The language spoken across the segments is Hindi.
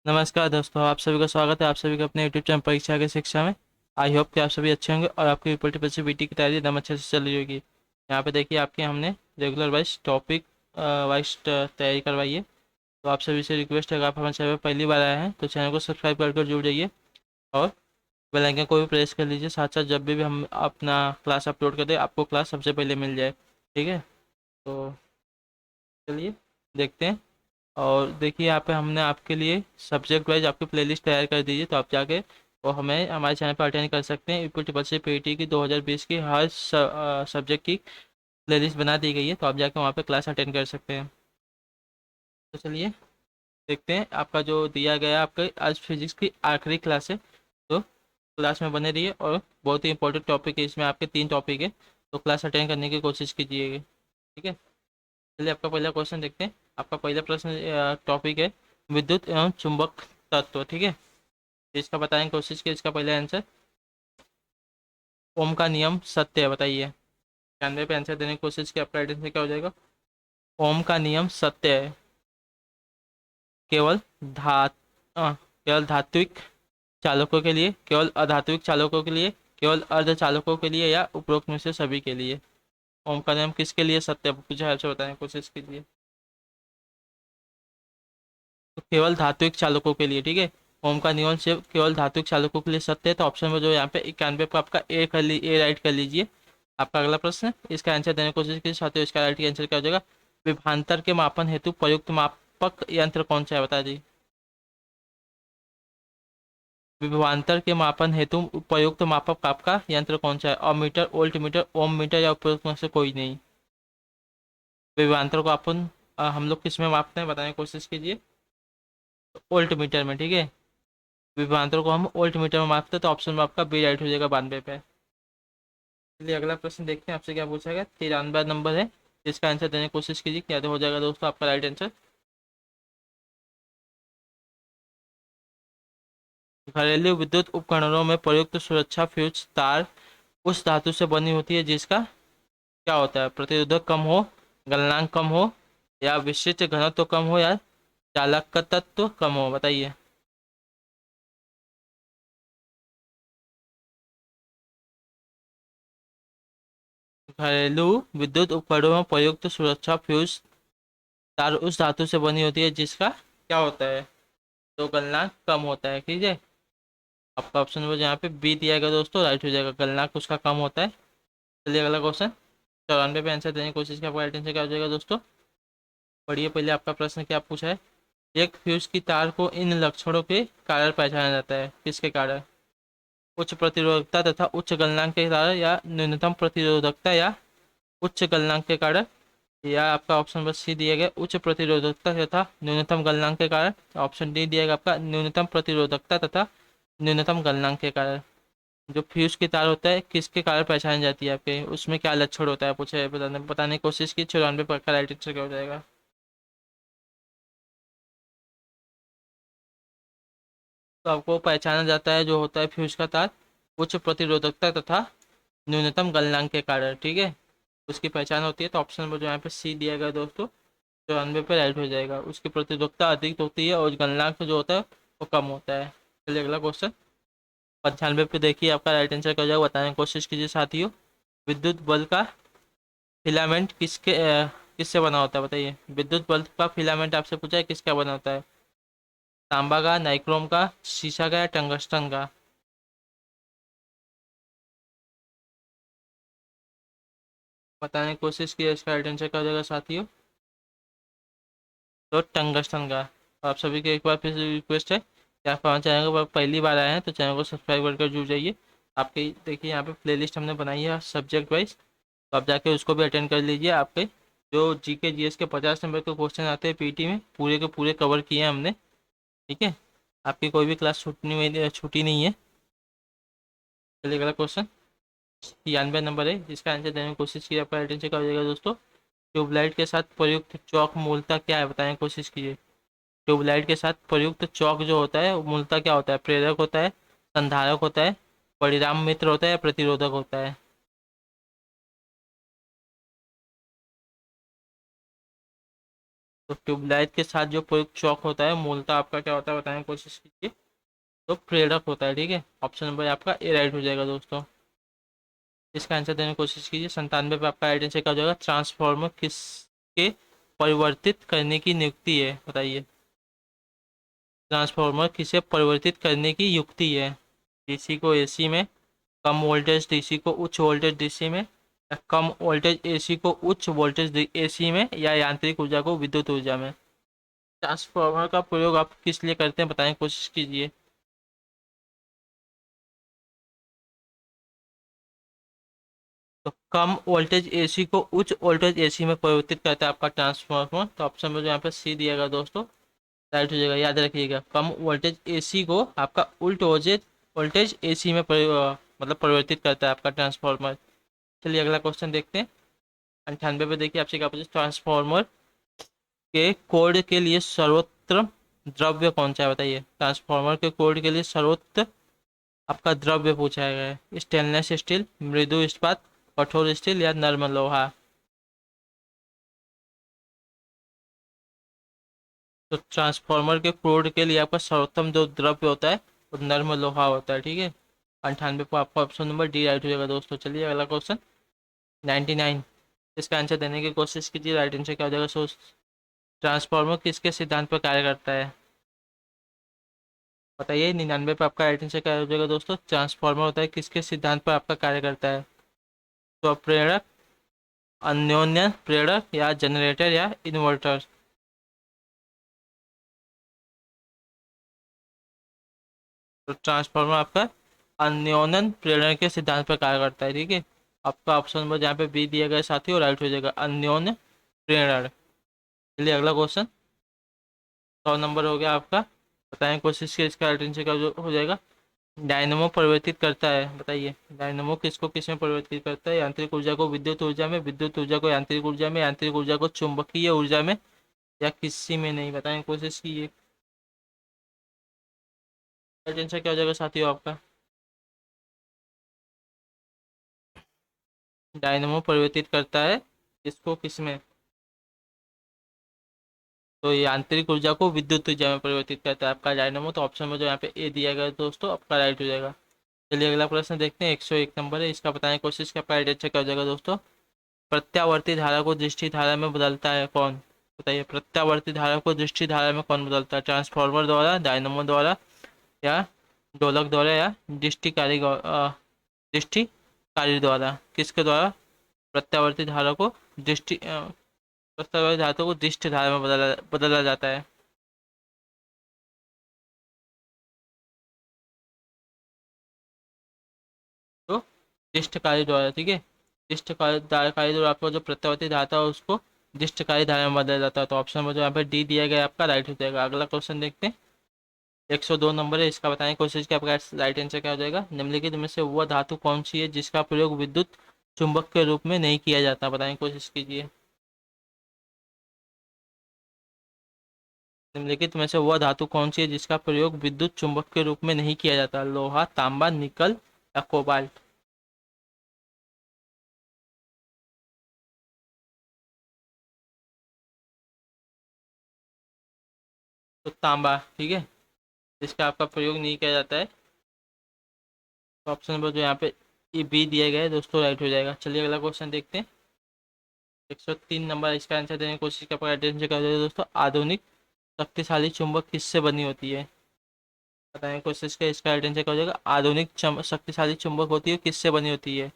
नमस्कार दोस्तों, आप सभी का स्वागत है आप सभी का अपने यूट्यूब चैनल परीक्षा के शिक्षा में। आई होप कि आप सभी अच्छे होंगे और आपकी मल्टीपल बीटी की तैयारी एकदम अच्छे से चल रही होगी। यहाँ पे देखिए आपके हमने रेगुलर वाइज टॉपिक वाइज तैयारी करवाई है। तो आप सभी से रिक्वेस्ट है, अगर आप हमारे चैनल पर पहली बार आए हैं तो चैनल को सब्सक्राइब कर जुड़ जाइए और बेल आइकन को भी प्रेस कर लीजिए। साथ साथ जब भी हम अपना क्लास अपलोड कर दें आपको क्लास सबसे पहले मिल जाए। ठीक है, तो चलिए देखते हैं। और देखिए यहाँ पे हमने आपके लिए सब्जेक्ट वाइज आपकी प्लेलिस्ट तैयार कर दीजिए, तो आप जाके वो हमें हमारे चैनल पर अटेंड कर सकते हैं। यूपी ट्रिपल सी पीटी की 2020 की हर सब्जेक्ट की प्लेलिस्ट बना दी गई है, तो आप जाके वहाँ पे क्लास अटेंड कर सकते हैं। तो चलिए देखते हैं। आपका जो दिया गया आपका आज फिजिक्स की आखिरी क्लास है, तो क्लास में बने रहिए। और बहुत ही इंपॉर्टेंट टॉपिक है, इसमें आपके 3 टॉपिक है, तो क्लास अटेंड करने की कोशिश कीजिएगा। ठीक है, चलिए आपका पहला क्वेश्चन देखते हैं। आपका पहला प्रश्न टॉपिक है विद्युत एवं चुंबक तत्व। ठीक है, इसका बताने की कोशिश की। इसका पहला आंसर ओम का नियम सत्य है, बताइए। 91 पे आंसर देने की कोशिश की। आपका राइट आंसर क्या हो जाएगा? ओम का नियम सत्य है। केवल केवल धात्विक चालकों के लिए, केवल अधात्विक चालकों के लिए, केवल अर्ध चालकों के लिए, या उपरोक्त में से सभी के लिए? ओम का नियम किसके लिए सत्य है, कुछ आपसे बताने की कोशिश कीजिए। तो केवल धात्विक चालकों के लिए। ठीक है, ओम का नियम सिर्फ केवल धात्विक चालकों के लिए सत्य है। तो ऑप्शन में जो यहाँ पे 91 पर आपका ए कर ली, ए राइट कर लीजिए। आपका अगला प्रश्न है, इसका आंसर देने की कोशिश कीजिए साथियों। इसका राइट आंसर क्या हो जाएगा? विभवांतर के मापन हेतु प्रयुक्त मापक यंत्र कौन सा है, बता दी। विभवांतर के मापन हेतु उपयुक्त मापक आपका यंत्र कौन सा है? अमीटर, वोल्ट मीटर, ओम मीटर, या उपयुक्त में से कोई नहीं? विभवांतर को अपन हम लोग किस में मापते हैं, बताने की कोशिश कीजिए। वोल्ट मीटर में। ठीक है, विभवांतर को हम वोल्ट मीटर में मापते हैं, तो ऑप्शन में आपका बी राइट हो जाएगा 92 पे। चलिए अगला प्रश्न देखते हैं आपसे क्या पूछा गया। 93 नंबर है, इसका आंसर देने की कोशिश कीजिए। क्या तो हो जाएगा दोस्तों आपका राइट आंसर? घरेलू विद्युत उपकरणों में प्रयुक्त सुरक्षा फ्यूज तार उस धातु से बनी होती है जिसका क्या होता है? प्रतिरोधक कम हो, गलनांक कम हो, या विशिष्ट घनत्व कम हो, या चालकतत्व कम हो, बताइए। घरेलू विद्युत उपकरणों में प्रयुक्त सुरक्षा फ्यूज तार उस धातु से बनी होती है जिसका क्या होता है? तो गलनांक कम होता है। ठीक है, आपका ऑप्शन नंबर यहाँ पे बी दिया गया दोस्तों, राइट हो जाएगा। गलनांक उसका कम होता है। चलिए अगला क्वेश्चन। 94 पे आंसर देने की कोशिश की। आपका राइट आंसर क्या हो जाएगा दोस्तों? पढ़िए पहले आपका प्रश्न क्या पूछा है। एक फ्यूज की तार को इन लक्षणों के कारण पहचाना जाता है, किसके कारण? उच्च प्रतिरोधकता तथा उच्च गलनांक के कारण, या न्यूनतम प्रतिरोधकता या उच्च गलनांक के कारण, या आपका ऑप्शन नंबर सी दिया गया उच्च प्रतिरोधकता तथा न्यूनतम गलनांक के कारण। ऑप्शन डी दिया गया आपका न्यूनतम प्रतिरोधकता तथा न्यूनतम गलनांक के कारण। जो फ्यूज की तार होता है किसके कारण पहचानी जाती है आपके, उसमें क्या लक्षण होता है पूछे, बताने की कोशिश की। 94 पर का राइट आंसर क्या हो जाएगा? तो आपको पहचाना जाता है जो होता है फ्यूज का तार उच्च प्रतिरोधकता तथा न्यूनतम गलनांक के कारण। ठीक है, उसकी पहचान होती है। तो ऑप्शन नंबर जो यहाँ पे सी दिया गया दोस्तों, 94 पे राइट हो जाएगा। उसकी प्रतिरोधकता अधिक होती है और गलनांक जो होता है वो कम होता है। चलिए अगला क्वेश्चन। 95 पे देखिए आपका राइट आंसर क्या हो जाएगा, बताने की कोशिश कीजिए साथियों। विद्युत बल्ब का फिलामेंट किससे बना होता है, बताइए। विद्युत बल्ब का फिलामेंट आपसे पूछा है किसका बना होता है? तांबा का, नाइक्रोम का, शीशा का, या टंगस्टन का? बताने की कोशिश की। इसका राइट आंसर क्या हो जाएगा साथियों? तो टंगस्टन का। आप सभी को एक बार फिर से रिक्वेस्ट है कि आप हमारे चैनल पर पहली बार आए हैं तो चैनल को सब्सक्राइब कर जुड़ जाइए। आपके देखिए यहाँ पे प्लेलिस्ट हमने बनाई है सब्जेक्ट वाइज, तो आप जाके उसको भी अटेंड कर लीजिए। आपके जो जीके जीएस के 50 नंबर के क्वेश्चन आते हैं पीटी में, पूरे के पूरे कवर किए हैं हमने। ठीक है, आपकी कोई भी क्लास छूटी नहीं है। चलिए अगला क्वेश्चन। 96 नंबर है, जिसका आंसर देने की कोशिश की। आपका राइट आंसर क्या हो जाएगा दोस्तों? ट्यूबलाइट के साथ प्रयुक्त चौक मूलतः क्या है, बताने की कोशिश कीजिए। ट्यूबलाइट के साथ प्रयुक्त चौक जो होता है वो मूलतः क्या होता है? प्रेरक होता है, संधारक होता है, परिणाम मित्र होता है, या प्रतिरोधक होता है? तो ट्यूबलाइट के साथ जो प्रयुक्त चौक होता है मूलतः आपका क्या होता है बताने की कोशिश कीजिए। तो प्रेरक होता है, ठीक है। ऑप्शन नंबर आपका ए राइट हो जाएगा दोस्तों। इसका आंसर देने की कोशिश कीजिए। 97 पे आपका राइट आंसर क्या हो जाएगा? ट्रांसफॉर्मर किसके परिवर्तित करने की नियुक्ति है, बताइए। ट्रांसफॉर्मर किसे परिवर्तित करने की युक्ति है? डीसी को एसी में, कम वोल्टेज डीसी को उच्च वोल्टेज डीसी में, या कम वोल्टेज एसी को उच्च वोल्टेज एसी में, या यांत्रिक ऊर्जा को विद्युत ऊर्जा में। ट्रांसफॉर्मर का प्रयोग आप किस लिए करते हैं बताने की कोशिश कीजिए। तो कम वोल्टेज एसी को उच्च वोल्टेज एसी में परिवर्तित करता है आपका ट्रांसफॉर्मर। तो ऑप्शन में जो यहाँ पे सी दिया गया दोस्तों राइट हो जाएगा। याद रखिएगा, कम वोल्टेज एसी को आपका उल्ट वोल्टेज वोल्टेज एसी में मतलब परिवर्तित करता है आपका ट्रांसफॉर्मर। चलिए अगला क्वेश्चन देखते हैं। 98 पे देखिए आपसे क्या पूछे, ट्रांसफॉर्मर के कोड के लिए सर्वोत्तम द्रव्य कौन सा है, बताइए। ट्रांसफॉर्मर के कोड के लिए सर्वोत्तम आपका द्रव्य पूछा गया है। स्टेनलेस स्टील, मृदु इस्पात, कठोर स्टील, या नर्म लोहा। तो ट्रांसफॉर्मर के कोड के लिए आपका सर्वोत्तम जो द्रव्य होता है वो नर्म लोहा होता है, ठीक है। 98 को आपका ऑप्शन नंबर डी राइट हो जाएगा दोस्तों। चलिए अगला क्वेश्चन 99, इसका आंसर देने की कोशिश कीजिए। राइट आंसर क्या हो जाएगा? सो ट्रांसफॉर्मर किसके सिद्धांत पर कार्य करता है, बताइए। 99 पे आपका राइट आंसर क्या हो जाएगा दोस्तों? ट्रांसफॉर्मर होता है किसके सिद्धांत पर आपका कार्य करता है? स्वप्रेरक, अन्योन्य प्रेरक, या जनरेटर, या इन्वर्टर। तो ट्रांसफार्मर आपका अन्योन्य प्रेरण के सिद्धांत पर कार्य करता है, ठीक है। आपका ऑप्शन नंबर जहाँ पे बी दिया गया साथी और राइट हो जाएगा, अन्योन्य प्रेरण। चलिए अगला क्वेश्चन 100 नंबर हो गया आपका। बताएं कोशिश की इसका राइट आंसर क्या हो जाएगा। डायनमो परिवर्तित करता है, बताइए। डायनमो किसको किस में परिवर्तित करता है? यांत्रिक ऊर्जा को विद्युत ऊर्जा में, विद्युत ऊर्जा को यांत्रिक ऊर्जा में, यांत्रिक ऊर्जा को चुंबकीय ऊर्जा में, या किसी में नहीं। बताएं कोशिश की। राइट आंसर क्या हो जाएगा साथियों आपका? डायनमो परिवर्तित करता है इसको किस में? तो ये आंतरिक ऊर्जा को विद्युत ऊर्जा में परिवर्तित करता है आपका डायनमो। तो ऑप्शन में जो यहाँ पे ए दिया गया है दोस्तों आपका राइट हो जाएगा। चलिए अगला प्रश्न देखते हैं। 101 नंबर है, इसका बताने की कोशिश का राइट आंसर क्या हो जाएगा दोस्तों। प्रत्यावर्ती धारा को दृष्टि धारा में बदलता है कौन, बताइए। प्रत्यावर्ती धारा को दृष्टि धारा में कौन बदलता है? ट्रांसफॉर्मर द्वारा, डायनमो द्वारा, या दोलक द्वारा, या दृष्टिकारी द्वारा। किसके द्वारा प्रत्यावर्ती धारा को प्रत्यावर्ती धारा को दृष्टि धारा में बदला बदला जाता है? तो दिष्टकारी द्वारा, ठीक है। दिष्टकारी द्वारा आपका जो प्रत्यावर्ती धारा है उसको दिष्टकारी धारा में बदला जाता है। तो ऑप्शन नंबर जो यहाँ पे डी दिया गया है आपका राइट हो जाएगा। अगला क्वेश्चन देखते हैं। 102 नंबर है, इसका बताने की कोशिश की आपका राइट आंसर क्या हो जाएगा। निम्नलिखित में से वह धातु कौन सी है जिसका प्रयोग विद्युत चुंबक के रूप में नहीं किया जाता, बताने की कोशिश कीजिए। निम्नलिखित में से वह धातु कौन सी है जिसका प्रयोग विद्युत चुंबक के रूप में नहीं किया जाता? लोहा, तांबा, निकल, या कोबाल्ट। तो तांबा, ठीक है, जिसका आपका प्रयोग नहीं किया जाता है। तो ऑप्शन नंबर जो यहाँ पे ये बी दिया गया है दोस्तों राइट हो जाएगा। चलिए अगला क्वेश्चन देखते हैं। 103 नंबर, इसका आंसर देने की कोशिश कर अटेंशन कर दोस्तों। आधुनिक शक्तिशाली चुंबक किससे बनी होती है, बताने की कोशिश कर। इसका आंसर क्या हो जाएगा। आधुनिक शक्तिशाली चुंबक होती है किससे बनी होती है?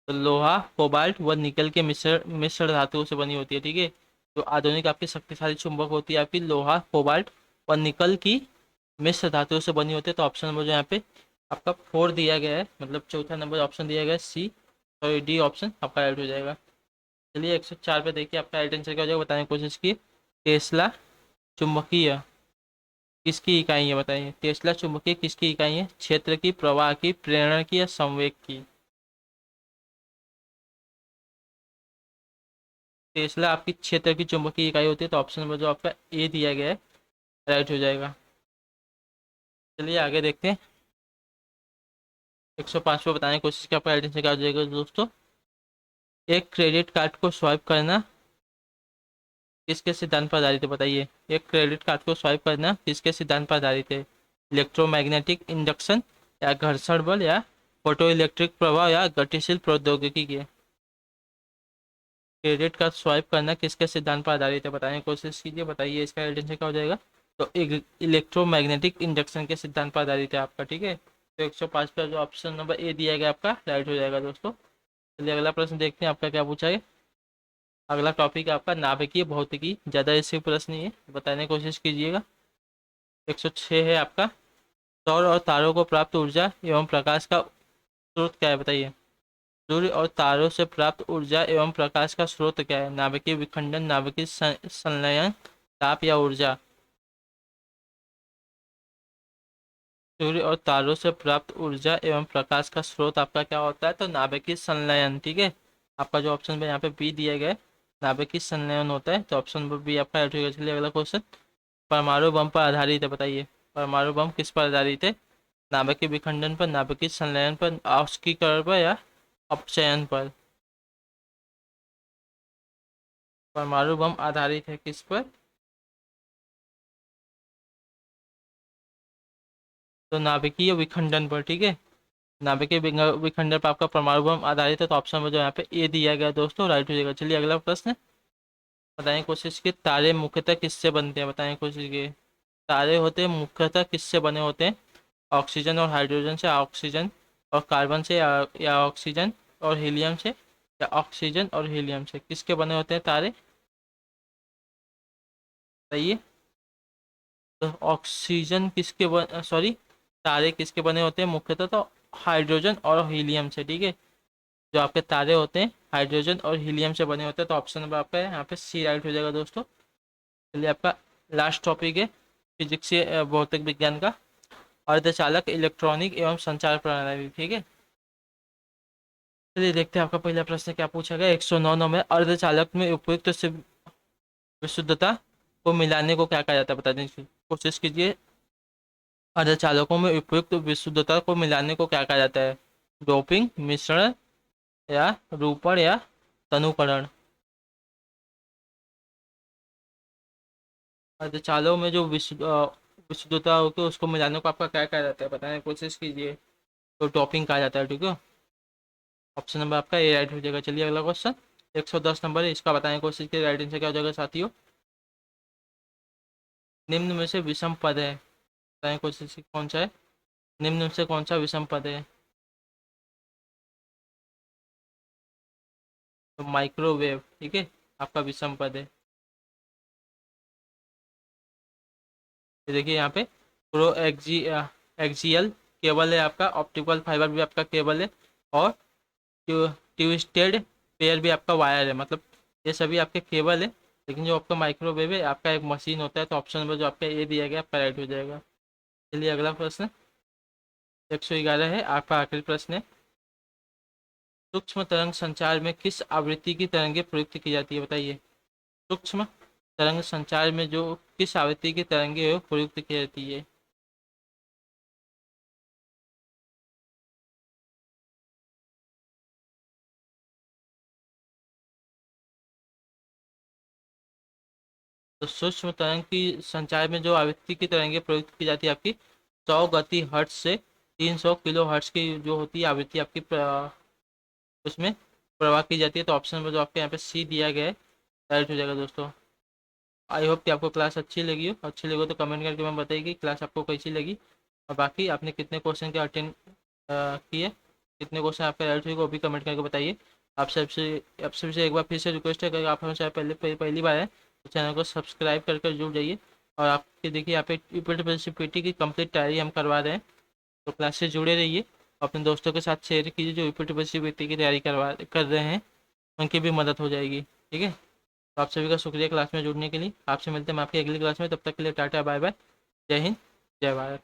तो लोहा, कोबाल्ट व निकल के मिश्र मिश्र धातुओं से बनी होती है, ठीक है। तो आधुनिक आपकी शक्तिशाली चुंबक होती है आपकी लोहा, कोबाल्ट और निकल की मिश्र धातुओं से बनी होती है। तो ऑप्शन नंबर जो यहाँ पे आपका 4 दिया गया है, मतलब चौथा नंबर ऑप्शन दिया गया है सी, सॉरी डी ऑप्शन आपका राइट हो जाएगा। चलिए 104 पे देखिए आपका राइट आंसर क्या हो जाएगा, बताने की कोशिश की। टेस्ला चुंबकीय किसकी इकाई है, बताइए। टेस्ला चुंबकीय किसकी इकाई है? क्षेत्र की, प्रवाह की, प्रेरणा की, या संवेग की। टेस्ला आपकी क्षेत्र की चुंबकीय इकाई होती है। तो ऑप्शन नंबर जो आपका ए दिया गया है राइट हो जाएगा। चलिए आगे देखते हैं। 105 पे बताने की कोशिश की, आपका आइडेंटिटी क्या हो जाएगा दोस्तों। एक क्रेडिट कार्ड को स्वाइप करना किसके सिद्धांत पर आधारित है, बताइए। एक क्रेडिट कार्ड को स्वाइप करना किसके सिद्धांत पर आधारित है। इलेक्ट्रोमैग्नेटिक इंडक्शन, या घर्षण बल, या फोटो इलेक्ट्रिक प्रभाव, या गतिशील प्रौद्योगिकी के। क्रेडिट कार्ड स्वाइप करना किसके सिद्धांत पर आधारित है, बताने की कोशिश कीजिए, बताइए इसका आइडेंटिटी क्या हो जाएगा। तो इलेक्ट्रोमैग्नेटिक इंडक्शन के सिद्धांत पर आधारित है आपका, ठीक है। तो 105 का जो ऑप्शन नंबर ए दिया गया आपका राइट हो जाएगा दोस्तों। चलिए अगला प्रश्न देखते हैं आपका क्या पूछा है। अगला टॉपिक है आपका नाभिकीय भौतिकी, ज़्यादा ऐसे प्रश्न नहीं है, बताने की कोशिश कीजिएगा। 106 है आपका, सौर और तारों को प्राप्त ऊर्जा एवं प्रकाश का स्रोत क्या है, बताइए। सूर्य और तारों से प्राप्त ऊर्जा एवं प्रकाश का स्रोत क्या है। नाभिकीय विखंडन, नाभिकीय संलयन, ताप, या ऊर्जा। सूर्य और तारों से प्राप्त ऊर्जा एवं प्रकाश का स्रोत आपका क्या होता है, तो नाभिकीय संलयन, ठीक है। आपका जो ऑप्शन यहाँ पे बी दिया गया है, नाभिकीय संलयन होता है, तो ऑप्शन नंबर बी आपका राइट होगा। चलिए अगला क्वेश्चन, परमाणु बम पर आधारित है, बताइए। परमाणु बम किस पर आधारित है। नाभिकीय विखंडन पर, नाभिकीय संलयन पर, ऑक्सीकरण पर, या अपचयन पर। परमाणु बम आधारित है किस पर, तो नाभिकीय विखंडन पर, ठीक है। नाभिकीय विखंडन पर आपका परमाणु बम आधारित है, तो ऑप्शन में जो यहाँ पे ए दिया गया दोस्तों राइट हो जाएगा। चलिए अगला प्रश्न, बताने की कोशिश की, तारे मुख्यतः किससे बनते हैं, बताने की कोशिश की। तारे होते हैं मुख्यतः किससे बने होते हैं। ऑक्सीजन और हाइड्रोजन से, ऑक्सीजन और कार्बन से, या ऑक्सीजन और हीलियम से, या ऑक्सीजन और हीलियम से, किसके बने होते हैं तारे, बताइए। तो ऑक्सीजन किसके सॉरी, तारे किसके बने होते हैं मुख्यतः, तो हाइड्रोजन और हीलियम से, ठीक है। जो आपके तारे होते हैं हाइड्रोजन और हीलियम से बने होते हैं, तो ऑप्शन नंबर आपका यहाँ पे सी राइट हो जाएगा दोस्तों। चलिए आपका लास्ट टॉपिक है फिजिक्स से भौतिक विज्ञान का, अर्धचालक, इलेक्ट्रॉनिक एवं संचार प्रणाली, ठीक है। चलिए देखते हैं आपका पहला प्रश्न क्या पूछा गया। 109 नंबर, अर्धचालक में उपयुक्त से विशुद्धता को मिलाने को क्या कहा जाता है, बताने की कोशिश कीजिए। अर्धचालकों में उपयुक्त विशुद्धता को मिलाने को क्या कहा जाता है। डोपिंग, मिश्रण, या रूपण, या तनुकरण। अर्धचालकों में जो विशुद्धता होगी उसको मिलाने को आपका क्या कहा जाता है, बताने की कोशिश कीजिए। तो डोपिंग कहा जाता है, ठीक है। ऑप्शन नंबर आपका ए राइट हो जाएगा। चलिए अगला क्वेश्चन, 110 नंबर है, इसका बताने की कोशिश की, राइट आंसर क्या हो जाएगा साथियों। निम्न में से विषम पद है, बताने की कोशिश की कौन सा है। निम्न में से कौन सा विषम पद है, तो माइक्रोवेव, ठीक है, आपका विषम पद है। ये देखिए यहाँ पे प्रो एक्जियल केबल है आपका, ऑप्टिकल फाइबर भी आपका केबल है, और ट्विस्टेड पेयर भी आपका वायर है, मतलब ये सभी आपके केबल है। लेकिन जो आपका माइक्रोवेव है आपका एक मशीन होता है, तो ऑप्शन नंबर जो आपका ए दिया गया आपका राइट हो जाएगा। चलिए अगला प्रश्न, 111 है, आपका आखिरी प्रश्न है। सूक्ष्म तरंग संचार में किस आवृत्ति की तरंगे प्रयुक्त की जाती है, बताइए। सूक्ष्म तरंग संचार में जो किस आवृत्ति की तरंगे है प्रयुक्त की जाती है। तो सूक्ष्म तरंग की संचार में जो आवृत्ति की तरंगे प्रयुक्त की जाती है आपकी 100 गति हर्ट्ज से 300 किलो हर्ट्ज की जो होती है आवृत्ति आपकी उसमें प्रवाह की जाती है, तो ऑप्शन में जो आपके यहाँ पे सी दिया गया है राइट हो जाएगा दोस्तों। आई होप कि आपको क्लास अच्छी लगी हो, अच्छी लगी हो तो कमेंट करके मैं बताइए कि क्लास आपको कैसी लगी, और बाकी आपने कितने क्वेश्चन के अटेंड किए, कितने क्वेश्चन आपके राइट हुए वो भी कमेंट करके बताइए। आप सबसे एक बार फिर से रिक्वेस्ट है, अगर आप हमें पहली बार है तो चैनल को सब्सक्राइब करके जुड़ जाइए। और आपके देखिए यहाँ पे यूपीटी की कंप्लीट तैयारी हम करवा रहे हैं, तो क्लास से जुड़े रहिए। अपने दोस्तों के साथ शेयर कीजिए जो यूपीटी की तैयारी कर रहे हैं, उनकी भी मदद हो जाएगी, ठीक है। तो आप सभी का शुक्रिया क्लास में जुड़ने के लिए। आपसे मिलते हैं हम आपकी अगली क्लास में, तब तक के लिए टाटा बाय बाय, जय हिंद, जय भारत।